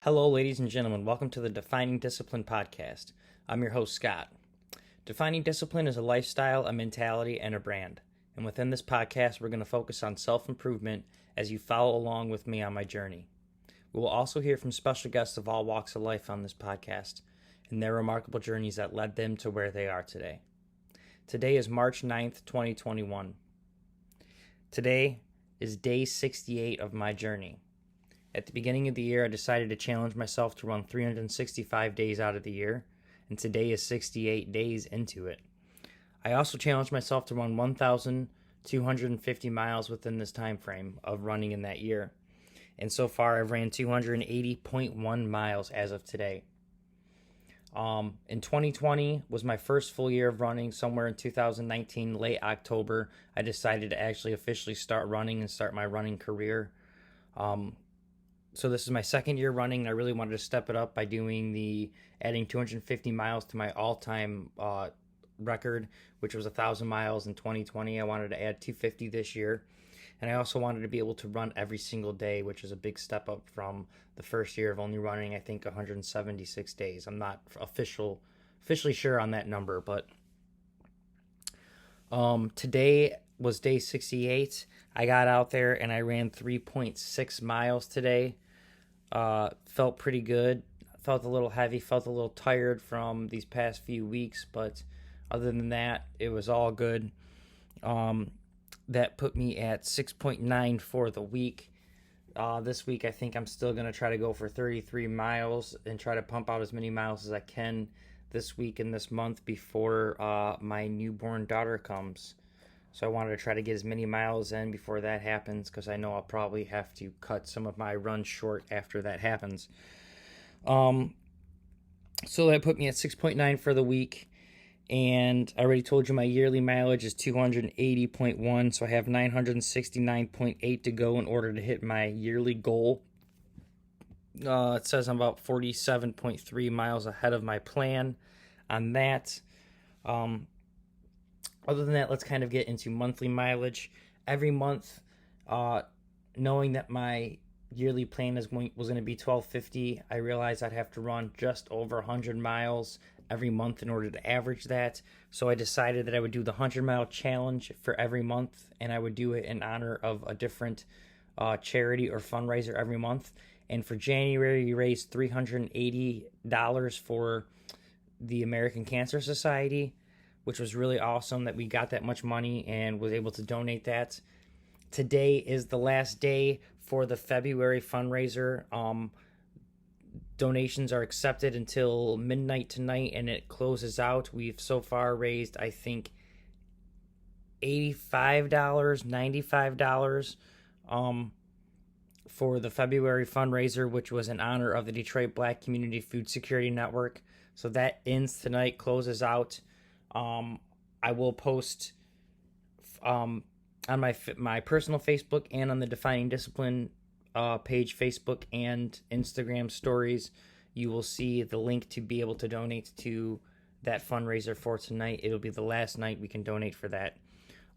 Hello, ladies and gentlemen. Welcome to the Defining Discipline podcast. I'm your host, Scott. Defining discipline is a lifestyle, a mentality, and a brand. And within this podcast, we're going to focus on self improvement as you follow along with me on my journey. We will also hear from special guests of all walks of life on this podcast and their remarkable journeys that led them to where they are today. Today is March 9th, 2021. Today is day 68 of my journey. At the beginning of the year, I decided to challenge myself to run 365 days out of the year, and today is 68 days into it. I also challenged myself to run 1,250 miles within this time frame of running in that year, and so far I've ran 280.1 miles as of today. In 2020 was my first full year of running. Somewhere in 2019, late October, I decided to actually officially start running and start my running career. So this is my second year running, and I really wanted to step it up by adding 250 miles to my all-time record, which was 1,000 miles in 2020. I wanted to add 250 this year, and I also wanted to be able to run every single day, which is a big step up from the first year of only running, I think, 176 days. I'm not officially sure on that number, but today was day 68. I got out there and I ran 3.6 miles today. Felt pretty good. Felt a little heavy, felt a little tired from these past few weeks, but other than that, it was all good. That put me at 6.9 for the week. This week, I think I'm still going to try to go for 33 miles and try to pump out as many miles as I can this week and this month before my newborn daughter comes. So I wanted to try to get as many miles in before that happens, because I know I'll probably have to cut some of my runs short after that happens. So that put me at 6.9 for the week. And I already told you my yearly mileage is 280.1, so I have 969.8 to go in order to hit my yearly goal. It says I'm about 47.3 miles ahead of my plan on that. Other than that, let's kind of get into monthly mileage. Every month, knowing that my yearly plan was going to be 1,250, I realized I'd have to run just over 100 miles every month in order to average that. So I decided that I would do the 100-mile challenge for every month, and I would do it in honor of a different charity or fundraiser every month. And for January, we raised $380 for the American Cancer Society, which was really awesome that we got that much money and was able to donate that. Today is the last day for the February fundraiser. Donations are accepted until midnight tonight, and it closes out. We've so far raised, I think, $85, $95 for the February fundraiser, which was in honor of the Detroit Black Community Food Security Network. So that ends tonight, closes out. I will post on my personal Facebook and on the Defining Discipline page, Facebook and Instagram stories. You will see the link to be able to donate to that fundraiser for tonight. It'll be the last night we can donate for that.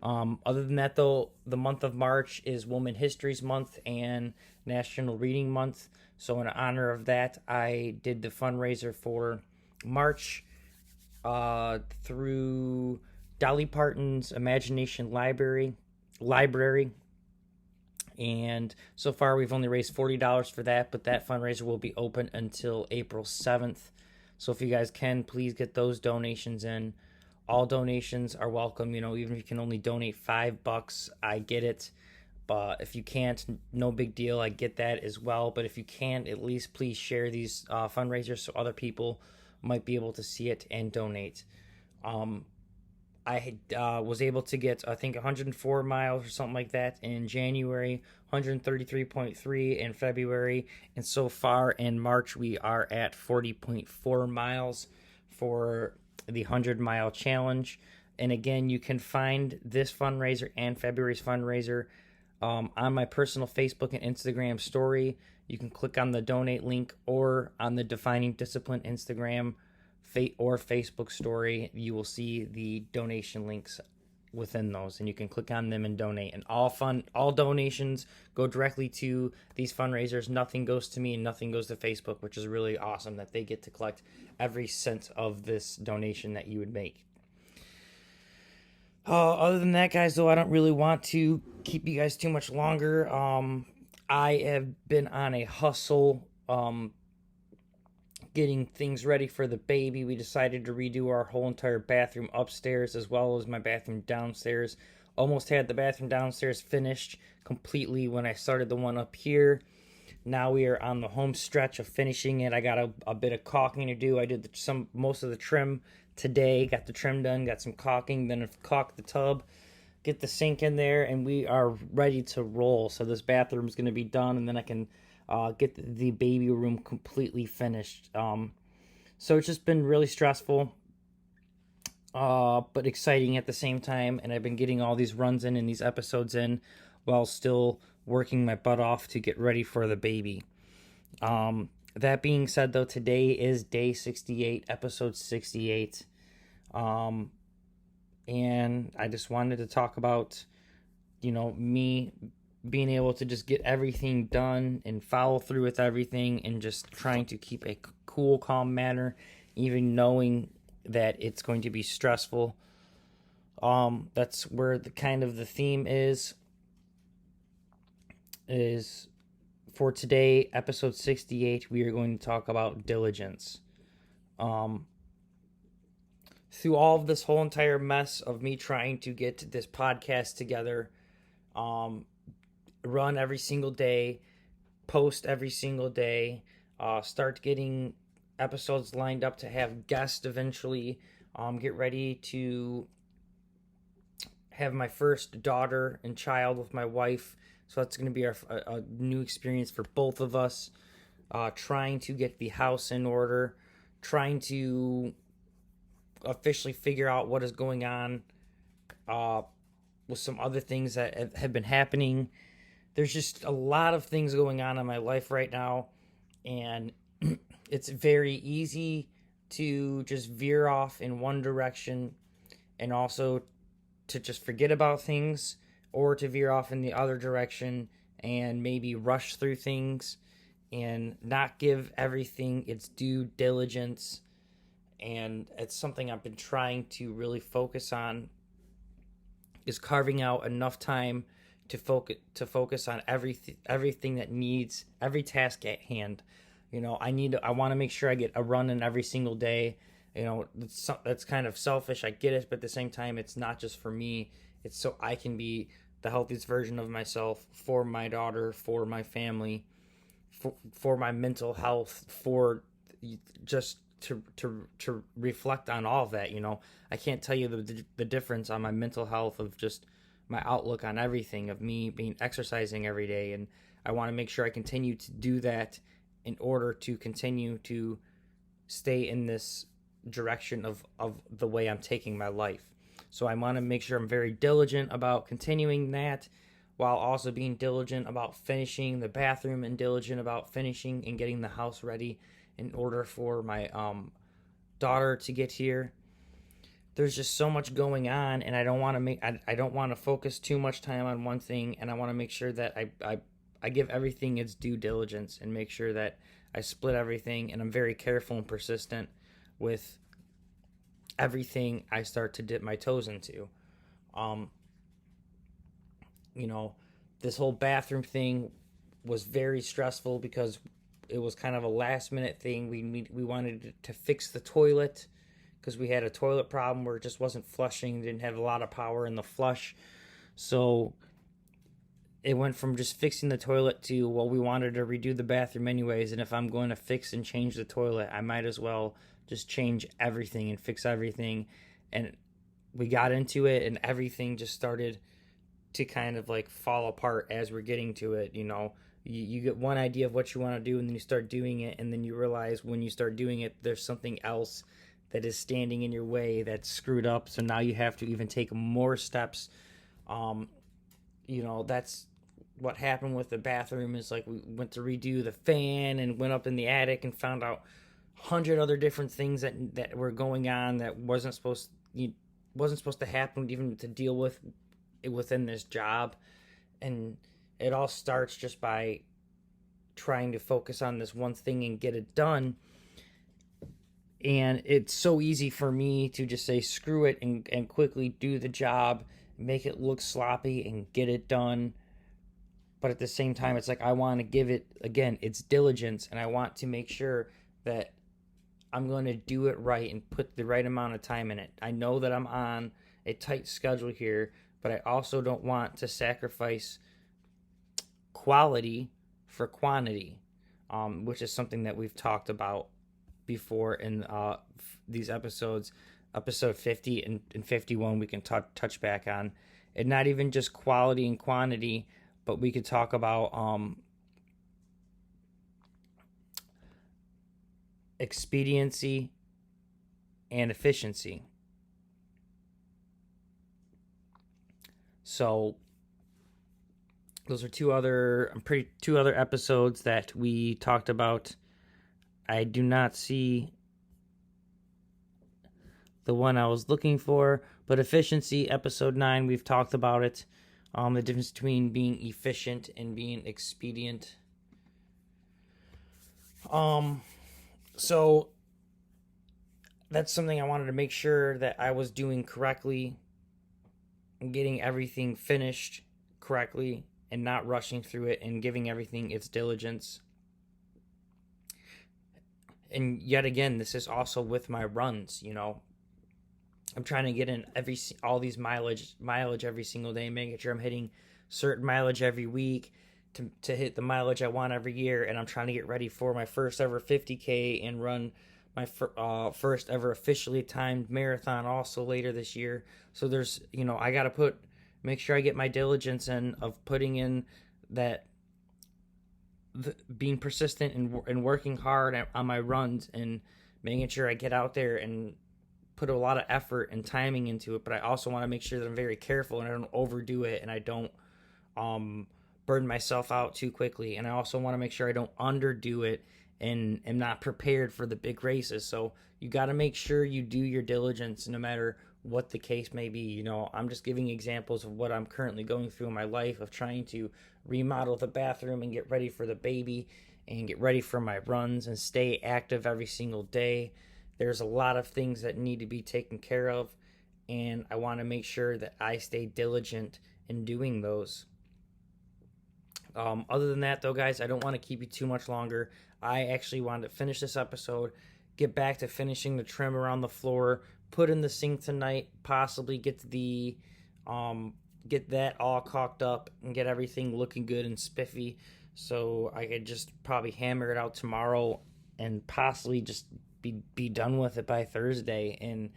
Other than that, though, the month of March is Women Histories Month and National Reading Month. So in honor of that, I did the fundraiser for March through Dolly Parton's Imagination Library, and so far we've only raised $40 for that, but that fundraiser will be open until April 7th. So if you guys can, please get those donations in. All donations are welcome. Even if you can only donate $5, I get it. But if you can't, no big deal. I get that as well. But if you can't, at least please share these fundraisers so other people might be able to see it and donate. I was able to get, I think, 104 miles or something like that in January, 133.3 in February, and so far in March we are at 40.4 miles for the 100-mile challenge. And again, you can find this fundraiser and February's fundraiser on my personal Facebook and Instagram story. You can click on the donate link, or on the Defining Discipline Instagram or Facebook story. You will see the donation links within those, and you can click on them and donate. And all donations go directly to these fundraisers. Nothing goes to me and nothing goes to Facebook, which is really awesome that they get to collect every cent of this donation that you would make. Other than that, guys, though, I don't really want to keep you guys too much longer. I have been on a hustle getting things ready for the baby. We decided to redo our whole entire bathroom upstairs as well as my bathroom downstairs. Almost had the bathroom downstairs finished completely when I started the one up here. Now we are on the home stretch of finishing it. I got a bit of caulking to do. I did most of the trim today. Got the trim done, got some caulking, then I've caulked the tub, get the sink in there, and we are ready to roll. So this bathroom is going to be done, and then I can get the baby room completely finished. So it's just been really stressful, but exciting at the same time. And I've been getting all these runs in and these episodes in while still working my butt off to get ready for the baby. That being said, though, today is day 68, episode 68. And I just wanted to talk about, me being able to just get everything done and follow through with everything and just trying to keep a cool, calm manner, even knowing that it's going to be stressful. That's where the theme is for today, episode 68, we are going to talk about diligence. Through all of this whole entire mess of me trying to get this podcast together, run every single day, post every single day, start getting episodes lined up to have guests eventually, get ready to have my first daughter and child with my wife. So that's going to be a new experience for both of us, trying to get the house in order, trying to officially figure out what is going on with some other things that have been happening. There's just a lot of things going on in my life right now, and it's very easy to just veer off in one direction and also to just forget about things, or to veer off in the other direction and maybe rush through things and not give everything its due diligence. And it's something I've been trying to really focus on, is carving out enough time to focus on everything that needs, every task at hand. I want to make sure I get a run in every single day. That's kind of selfish, I get it, but at the same time, it's not just for me. It's so I can be the healthiest version of myself for my daughter, for my family, for my mental health, for just to reflect on all of that. I can't tell you the difference on my mental health, of just my outlook on everything, of me being exercising every day. And I want to make sure I continue to do that in order to continue to stay in this direction of the way I'm taking my life. So I want to make sure I'm very diligent about continuing that, while also being diligent about finishing the bathroom and diligent about finishing and getting the house ready in order for my daughter to get here. There's just so much going on, and I don't want to focus too much time on one thing, and I want to make sure that I give everything its due diligence and make sure that I split everything, and I'm very careful and persistent with everything I start to dip my toes into. This whole bathroom thing was very stressful because it was kind of a last minute thing. We wanted to fix the toilet because we had a toilet problem where it just wasn't flushing, didn't have a lot of power in the flush. So it went from just fixing the toilet to, well, we wanted to redo the bathroom anyways, and if I'm going to fix and change the toilet, I might as well just change everything and fix everything. And we got into it, and everything just started to kind of like fall apart as we're getting to it. You get one idea of what you want to do, and then you start doing it, and then you realize when you start doing it, there's something else that is standing in your way that's screwed up. So now you have to even take more steps. That's what happened with the bathroom. Is like we went to redo the fan and went up in the attic and found out 100 other different things that were going on that wasn't supposed to, wasn't supposed to happen even to deal with it within this job. And it all starts just by trying to focus on this one thing and get it done. And it's so easy for me to just say screw it and quickly do the job, make it look sloppy and get it done. But at the same time, it's like I want to give it, again, it's diligence, and I want to make sure that I'm going to do it right and put the right amount of time in it. I know that I'm on a tight schedule here, but I also don't want to sacrifice quality for quantity, which is something that we've talked about before in these episodes. Episode 50 and 51 we can touch back on. And not even just quality and quantity, but we could talk about expediency and efficiency. So those are two other episodes that we talked about. I do not see the one I was looking for, but efficiency, episode 9, we've talked about it. The difference between being efficient and being expedient. So that's something I wanted to make sure that I was doing correctly and getting everything finished correctly and not rushing through it and giving everything its diligence. And yet again, this is also with my runs, I'm trying to get in all these mileage every single day, making sure I'm hitting certain mileage every week to hit the mileage I want every year. And I'm trying to get ready for my first ever 50K and run my first ever officially timed marathon also later this year. So there's, I got to make sure I get my diligence in of putting in that, being persistent and working hard on my runs and making sure I get out there and put a lot of effort and timing into it. But I also want to make sure that I'm very careful and I don't overdo it and I don't burn myself out too quickly. And I also want to make sure I don't underdo it and am not prepared for the big races. So you got to make sure you do your diligence no matter what the case may be. I'm just giving examples of what I'm currently going through in my life of trying to remodel the bathroom and get ready for the baby and get ready for my runs and stay active every single day. There's a lot of things that need to be taken care of, and I want to make sure that I stay diligent in doing those. Other than that, though, guys, I don't want to keep you too much longer. I actually wanted to finish this episode, get back to finishing the trim around the floor, put in the sink tonight, possibly get that all caulked up and get everything looking good and spiffy, so I could just probably hammer it out tomorrow and possibly just be done with it by Thursday and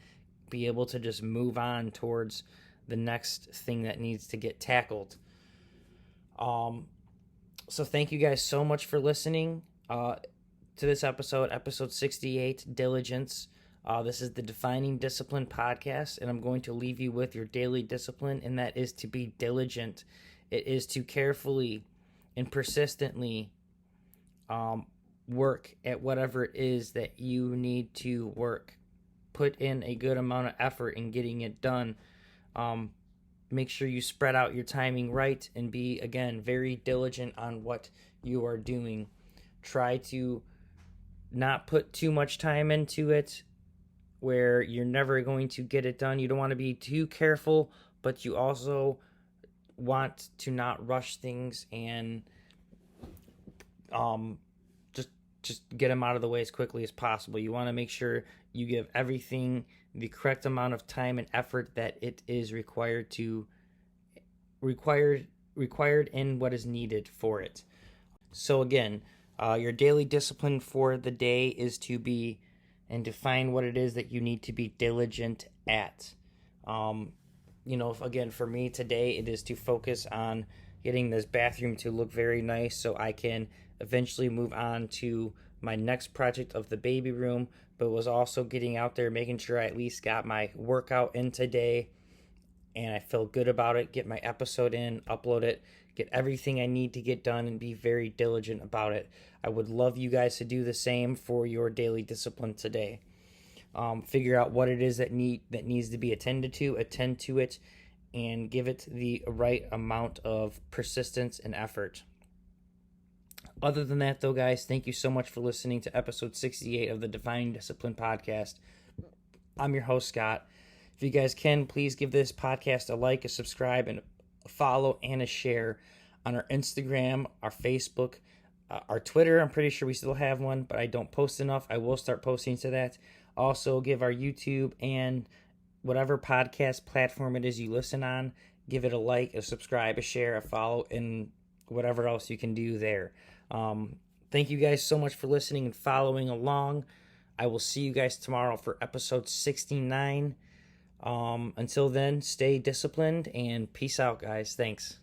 be able to just move on towards the next thing that needs to get tackled. So thank you guys so much for listening to this episode 68, Diligence. This is the Defining Discipline podcast, and I'm going to leave you with your daily discipline, and that is to be diligent. It is to carefully and persistently work at whatever it is that you need to work. Put in a good amount of effort in getting it done. Make sure you spread out your timing right and be, again, very diligent on what you are doing. Try to not put too much time into it where you're never going to get it done. You don't want to be too careful, but you also want to not rush things and just get them out of the way as quickly as possible. You want to make sure you give everything the correct amount of time and effort that it is required in what is needed for it. So again, your daily discipline for the day is to be and define what it is that you need to be diligent at. Again, for me today, it is to focus on getting this bathroom to look very nice so I can eventually move on to my next project of the baby room, but was also getting out there, making sure I at least got my workout in today and I feel good about it, get my episode in, upload it, get everything I need to get done and be very diligent about it. I would love you guys to do the same for your daily discipline today. figure out what it is that needs to be attend to it, and give it the right amount of persistence and effort. Other than that, though, guys, thank you so much for listening to episode 68 of the Defining Discipline podcast. I'm your host, Scott. If you guys can, please give this podcast a like, a subscribe, and a follow and a share on our Instagram, our Facebook, our Twitter. I'm pretty sure we still have one, but I don't post enough. I will start posting to that. Also, give our YouTube and whatever podcast platform it is you listen on, give it a like, a subscribe, a share, a follow, and whatever else you can do there. Thank you guys so much for listening and following along. I will see you guys tomorrow for episode 69. Until then, stay disciplined and peace out, guys. Thanks.